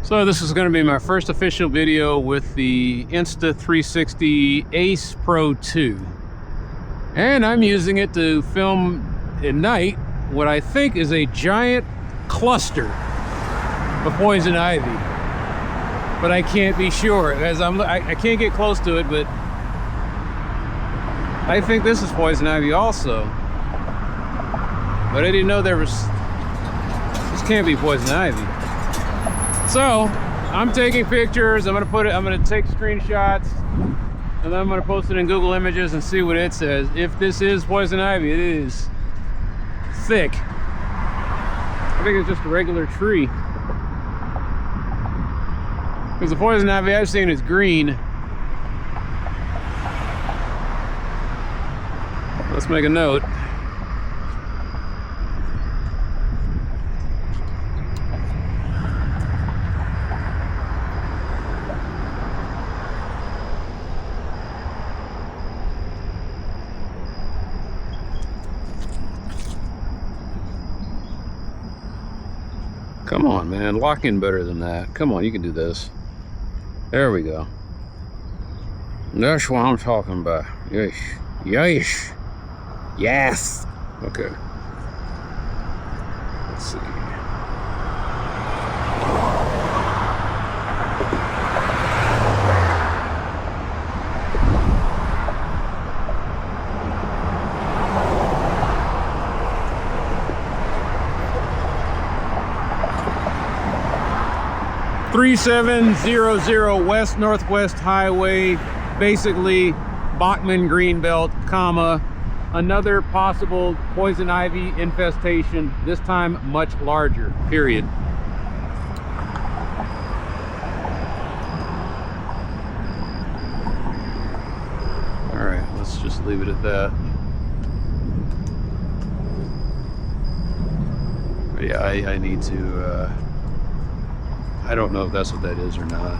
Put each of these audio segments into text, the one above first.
So this is going to be my first official video with the Insta360 Ace Pro2. And I'm using it to film at night what I think is a giant cluster of poison ivy. But I can't be sure, as I can't get close to it, but I think this is poison ivy also. But I didn't know this can't be poison ivy. So I'm taking pictures. I'm gonna take screenshots, and then I'm gonna post it in Google Images and see what it says. If this is poison ivy, it is thick. I think it's just a regular tree. Because the poison ivy I've seen is green. Let's make a note. Come on, man, lock in better than that. Come on, you can do this. There we go. That's what I'm talking about. Yes. Yes. Yes. Okay. Let's see. .3700 West Northwest Highway, basically Bachman Greenbelt, comma, another possible poison ivy infestation, this time much larger, period. All right, let's just leave it at that. But yeah, I need to, I don't know if that's what that is or not.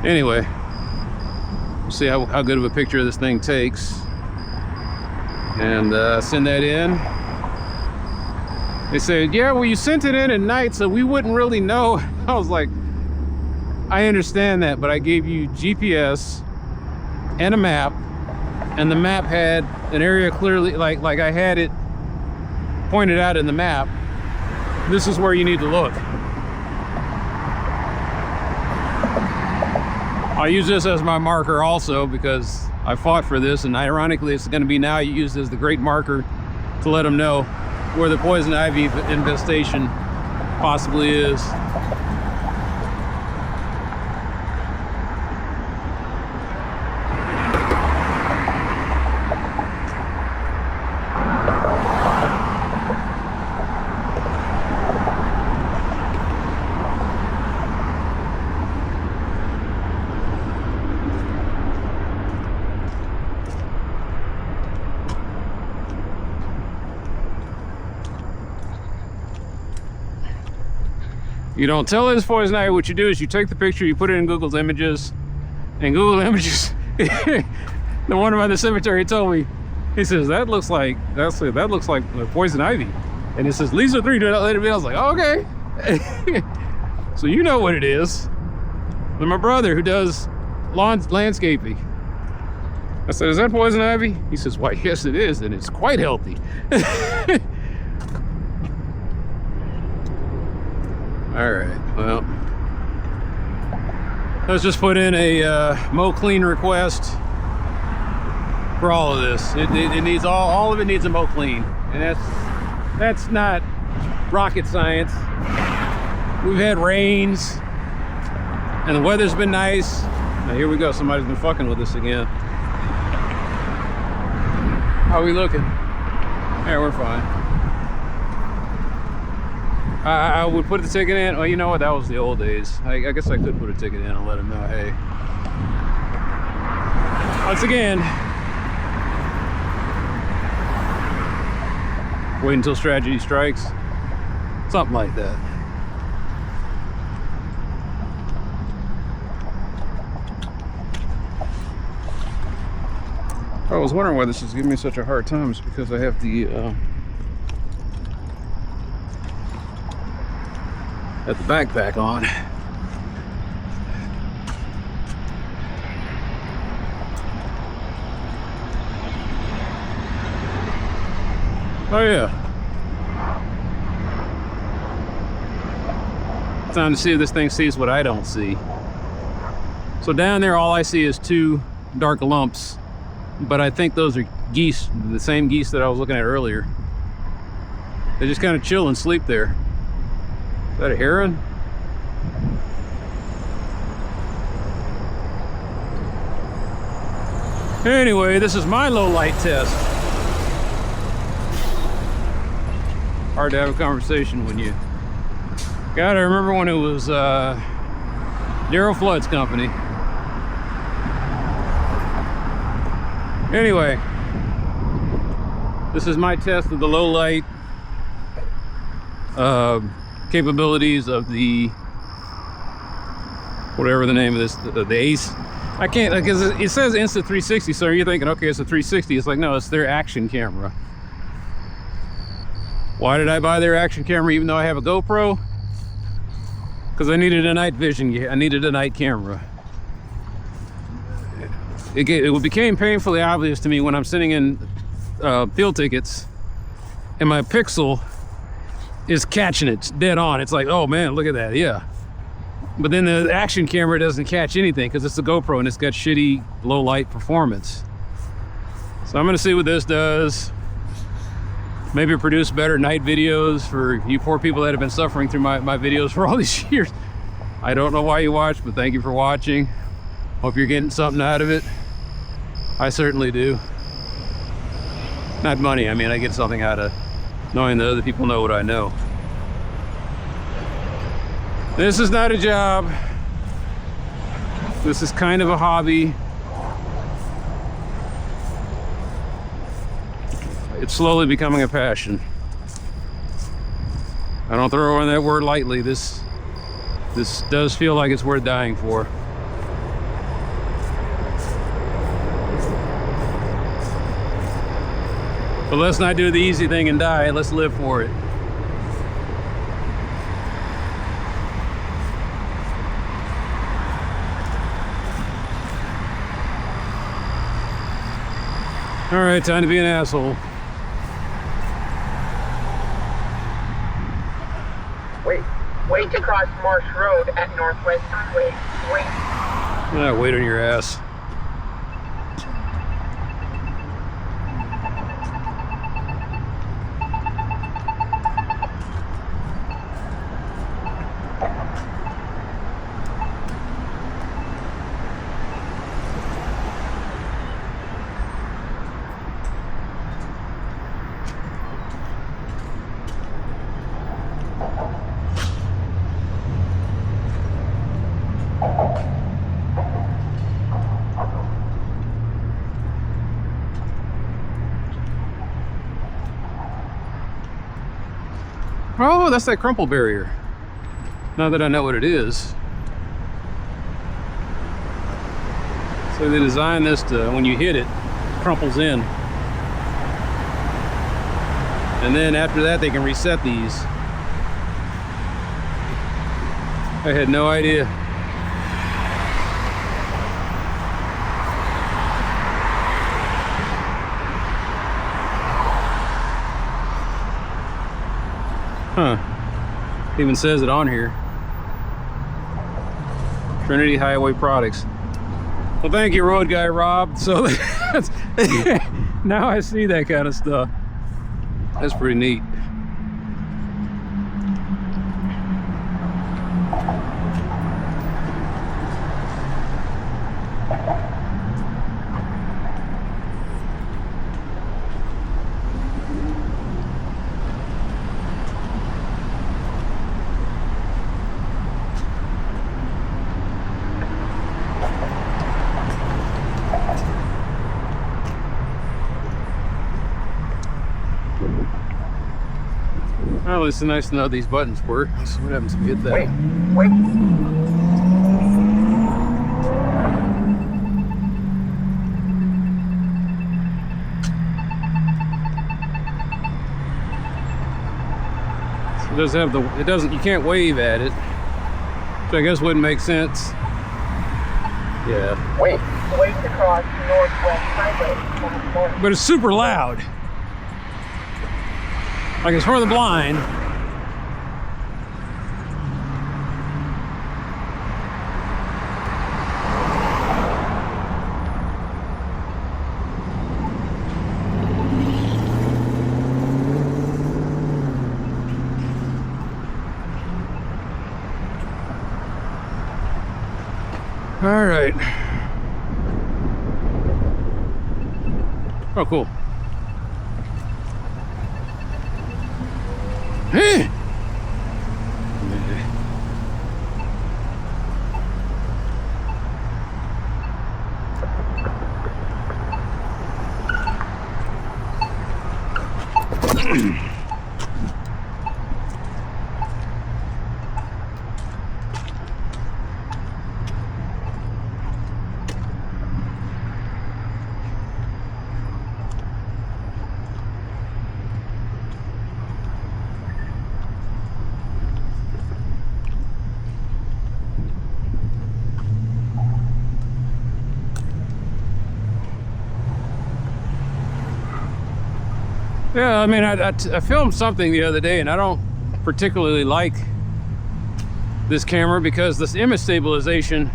Anyway, we'll see how good of a picture this thing takes. And send that in. They said, yeah, well, you sent it in at night, so we wouldn't really know. I was like, I understand that, but I gave you GPS and a map, and the map had an area clearly, like I had it pointed out in the map. This is where you need to look. I use this as my marker also because I fought for this, and ironically it's going to be now used as the great marker to let them know where the poison ivy infestation possibly is. You don't tell this poison ivy. What you do is you take the picture, you put it in Google's Images, and Google Images, the one by the cemetery told me, he says, that looks like poison ivy. And it says, Lisa 3, do not let it be. I was like, oh, okay. So you know what it is. And my brother who does landscaping. I said, is that poison ivy? He says, why, yes it is, and it's quite healthy. All right, well, let's just put in a mow clean request for all of this. It needs all of it needs a mow clean, and that's not rocket science. We've had rains, and the weather's been nice. Now here we go. Somebody's been fucking with us again. How are we looking? Yeah, we're fine. I would put the ticket in. Oh, you know what? That was the old days. I guess I could put a ticket in and let them know, hey. Once again, wait until tragedy strikes. Something like that. I was wondering why this is giving me such a hard time. It's because I Got the backpack on. Oh yeah. Time to see if this thing sees what I don't see. So down there, all I see is 2 dark lumps, but I think those are geese, the same geese that I was looking at earlier. They just kind of chill and sleep there. Is that a heron? Anyway, this is my low light test. Hard to have a conversation when you... God, I remember when it was Daryl Flood's company. Anyway, this is my test of the low light capabilities of the, whatever the name of this, the Ace. I can't, because it says Insta360, so you're thinking, okay, it's a 360. It's like, no, it's their action camera. Why did I buy their action camera even though I have a GoPro? Because I needed a night vision. I needed a night camera. It became painfully obvious to me when I'm sitting in field tickets and my pixel is catching it. It's dead on. It's like, oh man, look at that. Yeah. But then the action camera doesn't catch anything because it's a GoPro and it's got shitty low light performance. So I'm gonna see what this does. Maybe produce better night videos for you poor people that have been suffering through my videos for all these years. I don't know why you watch, but thank you for watching. Hope you're getting something out of it. I certainly do. Not money, I mean, I get something out of knowing that other people know what I know. This is not a job. This is kind of a hobby. It's slowly becoming a passion. I don't throw around that word lightly. This does feel like it's worth dying for. But let's not do the easy thing and die. Let's live for it. All right, time to be an asshole. Wait to cross Marsh Road at Northwest Highway. Wait on your ass. Oh, that's that crumple barrier. Now that I know what it is. So they designed this to, when you hit it, it crumples in. And then after that, they can reset these. I had no idea. Huh. Even says it on here. Trinity Highway Products. Well, thank you, road guy Rob. So that's, now I see that kind of stuff. That's pretty neat. Well, it's nice to know these buttons work. Let's see what happens if we hit that. Wait. So doesn't have the, it doesn't, you can't wave at it, which I guess wouldn't make sense. Yeah. Wait to cross Northwest Highway. But it's super loud. Like it's for the blind. All right. Oh, cool. Hey! Yeah, I mean, I filmed something the other day, and I don't particularly like this camera because this image stabilization,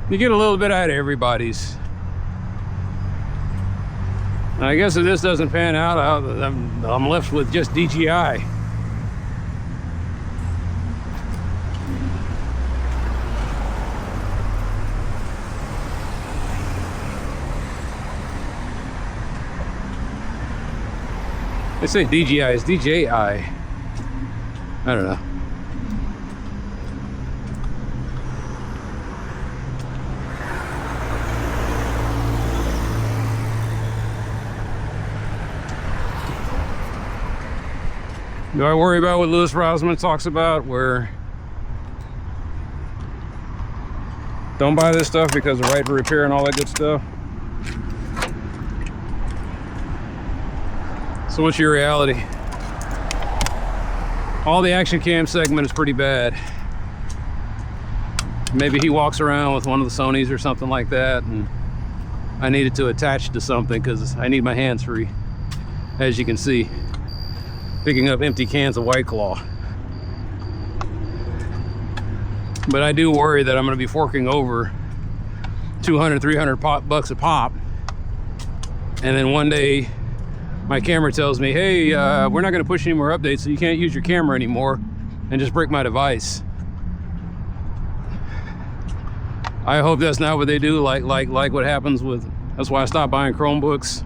you get a little bit out of everybody's. And I guess if this doesn't pan out, I'm left with just DJI. They say DJI, it's DJI. I don't know. Do I worry about what Louis Rossman talks about, where don't buy this stuff because of right to repair and all that good stuff? So what's your reality? All the action cam segment is pretty bad. Maybe he walks around with one of the Sonys or something like that, and I need it to attach to something because I need my hands free, as you can see, picking up empty cans of White Claw. But I do worry that I'm going to be forking over 200, 300 bucks a pop, and then one day my camera tells me, hey, we're not going to push any more updates, so you can't use your camera anymore, and just break my device. I hope that's not what they do, like what happens with, that's why I stopped buying Chromebooks.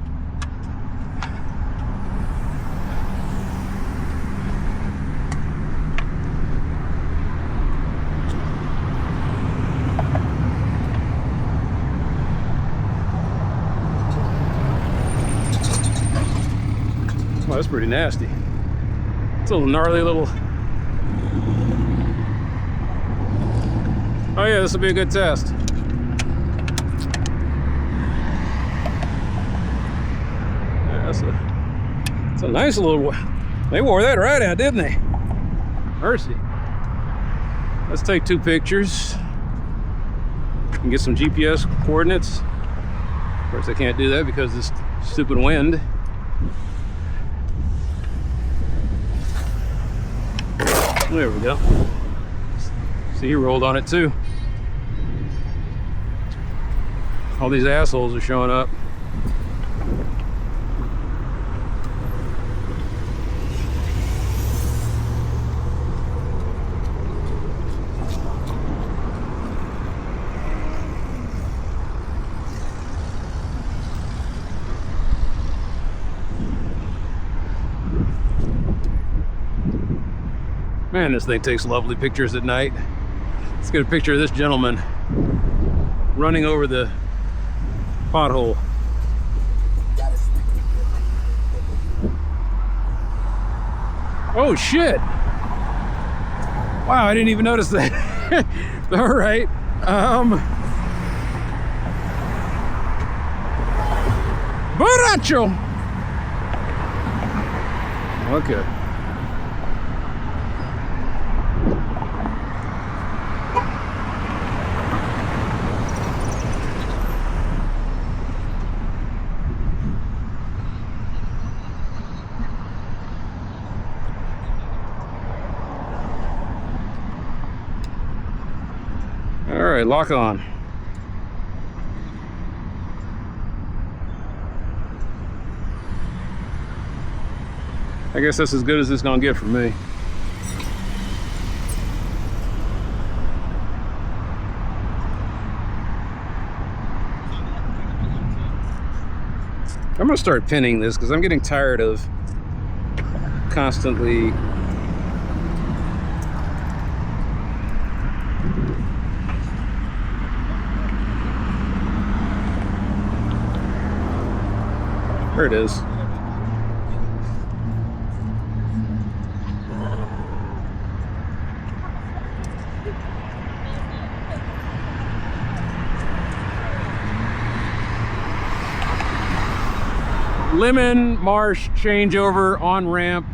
Well, that's pretty nasty. It's a little gnarly little. Oh yeah, this will be a good test. Yeah, it's a nice little. They wore that right out, didn't they? Mercy. Let's take 2 pictures and get some GPS coordinates. Of course, I can't do that because of this stupid wind. There we go. See, he rolled on it too. All these assholes are showing up. Man, this thing takes lovely pictures at night. Let's get a picture of this gentleman running over the pothole. Oh shit! Wow, I didn't even notice that. All right. Borracho. Okay. All right, lock on. I guess that's as good as it's gonna get for me. I'm gonna start pinning this because I'm getting tired of constantly there it is. Lemmon, Marsh, changeover, on-ramp,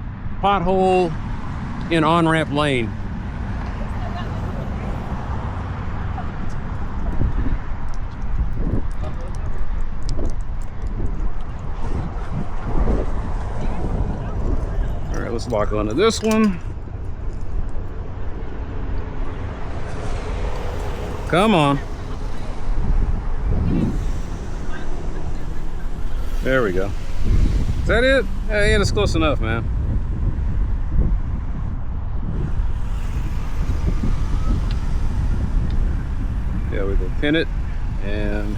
pothole in on-ramp lane. All right, let's lock onto this one. Come on. There we go. Is that it? Yeah, that's close enough, man. Yeah, we will pin it and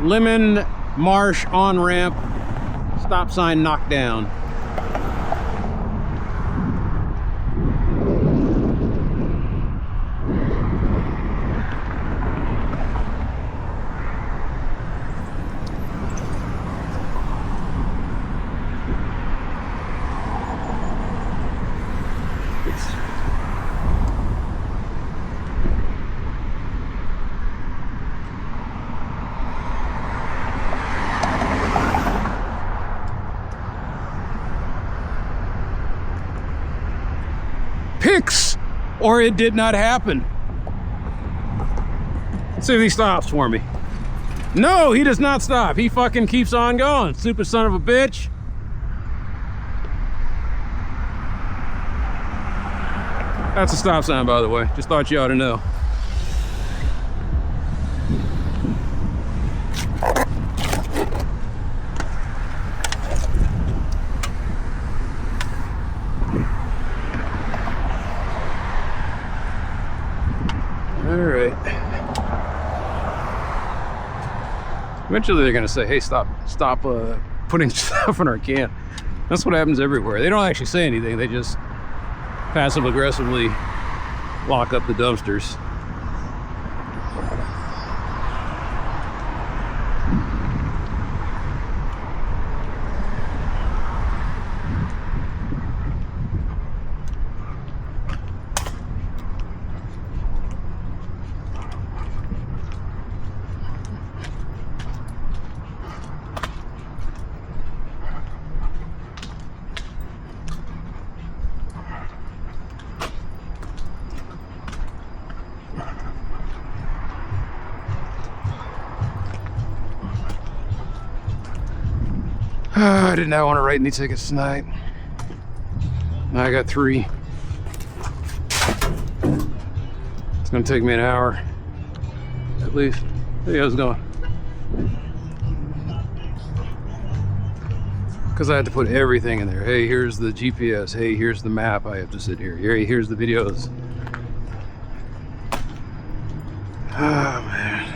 Lemmon, Marsh, on ramp, stop sign knocked down. Picks, or it did not happen. Let's see if he stops for me. No, he does not stop. He fucking keeps on going. Stupid son of a bitch. That's a stop sign, by the way. Just thought you ought to know. Eventually they're gonna say, hey, stop putting stuff in our can. That's what happens everywhere. They don't actually say anything, they just passive aggressively lock up the dumpsters. I did not want to write any tickets tonight. Now I got 3. It's gonna take me an hour, at least. Hey, how's it going? Because I had to put everything in there. Hey, here's the GPS. Hey, here's the map. I have to sit here. Hey, here's the videos. Oh, man.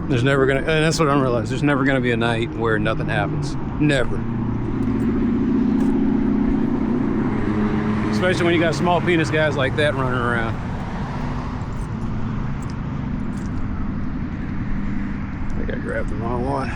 There's never gonna, and that's what I realized, there's never gonna be a night where nothing happens. Never. Especially when you got small penis guys like that running around. I think I grabbed the wrong one.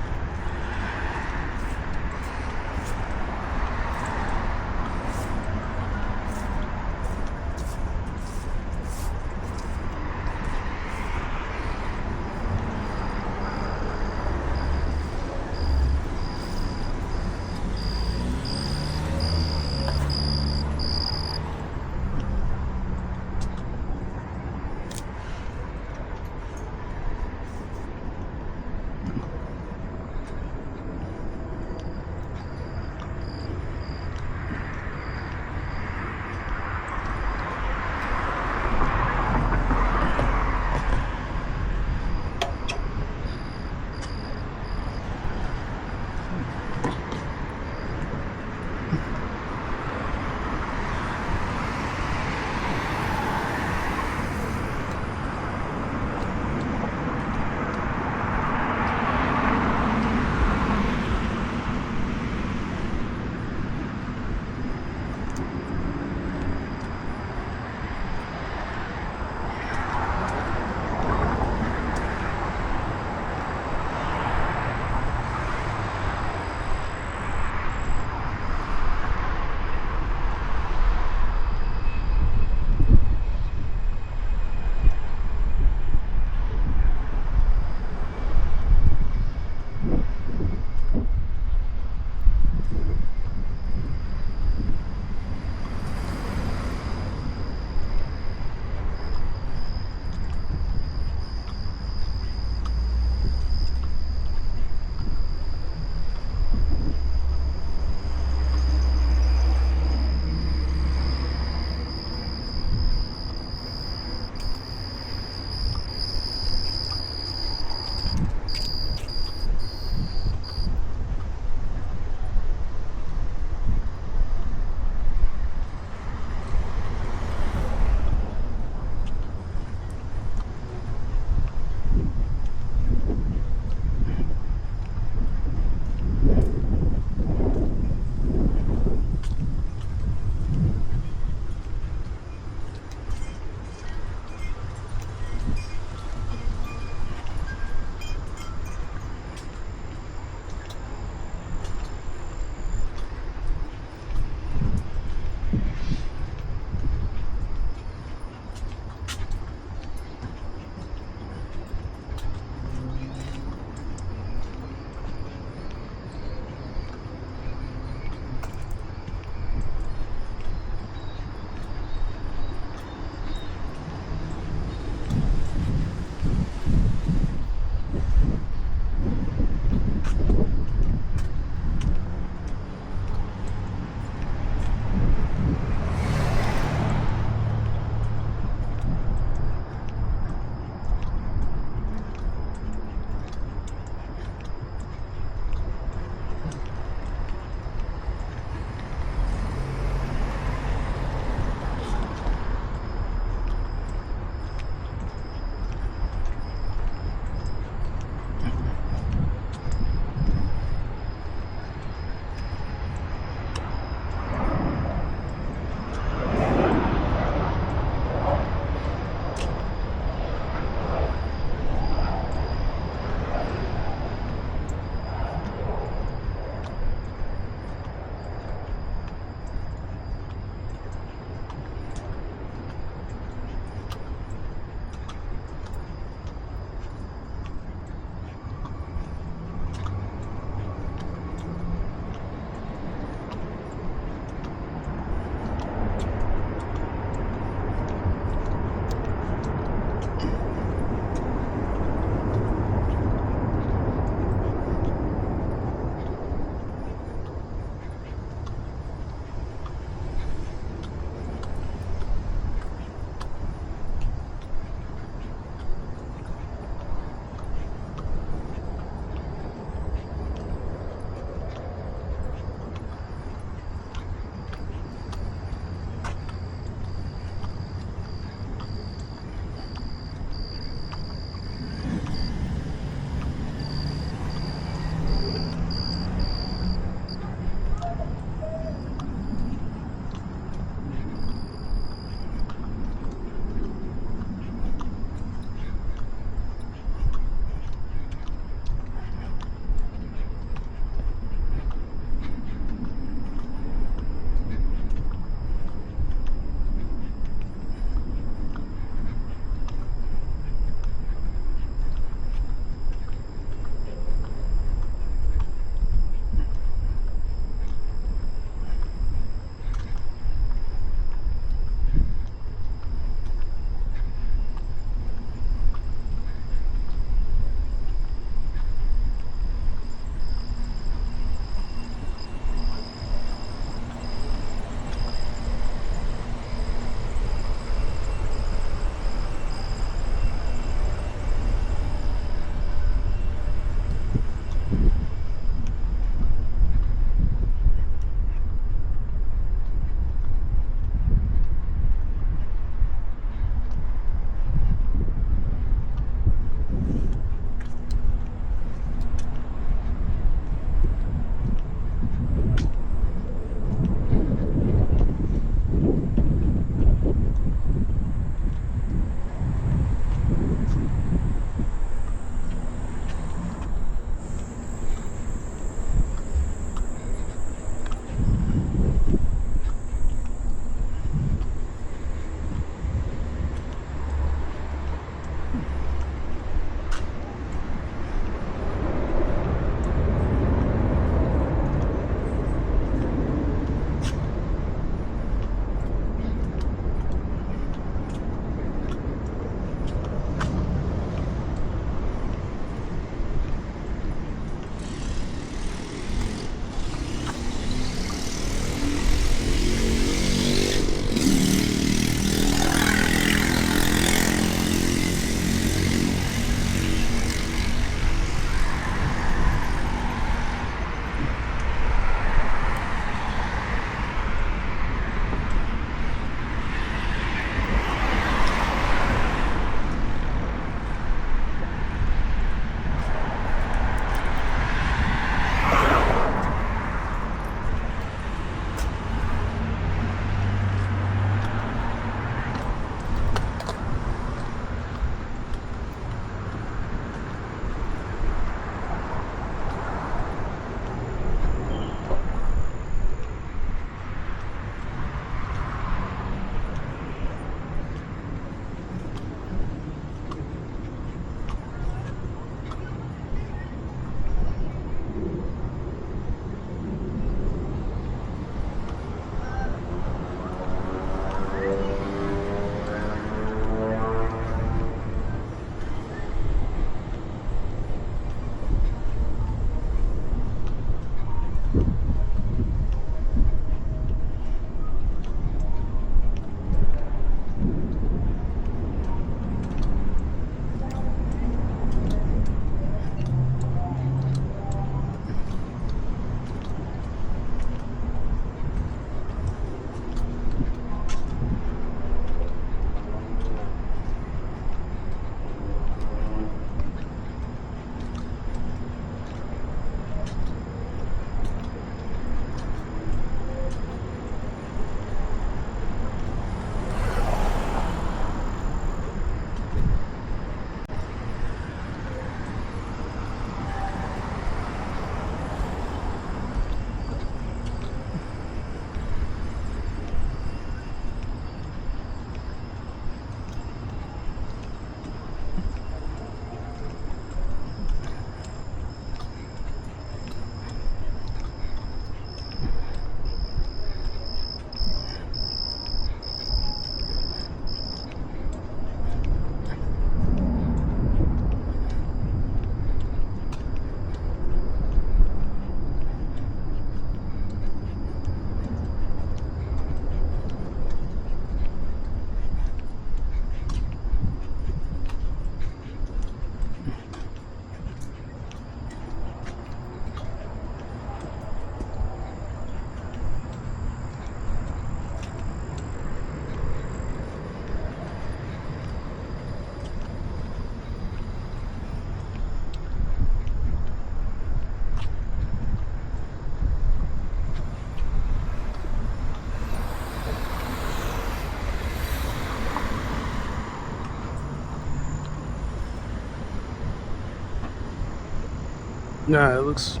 Nah, it looks